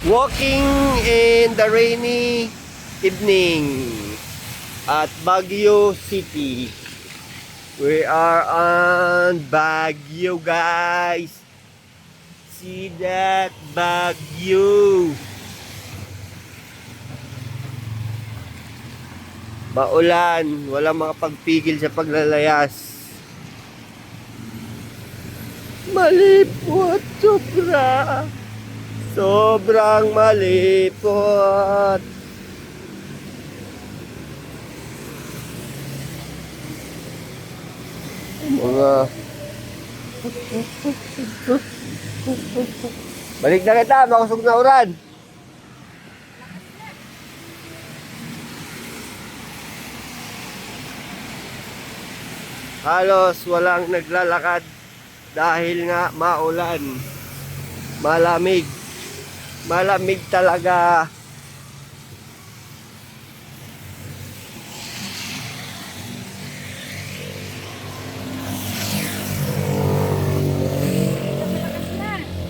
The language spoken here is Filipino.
Walking in the rainy evening at Baguio City. We are on Baguio, guys. See that Baguio. Maulan, walang makapagpigil sa paglalayas. Malipot sobra. Sobrang malipot. Mga balik na kita, makusog na uran. Halos walang naglalakad dahil nga maulan. Malamig. Malamig talaga.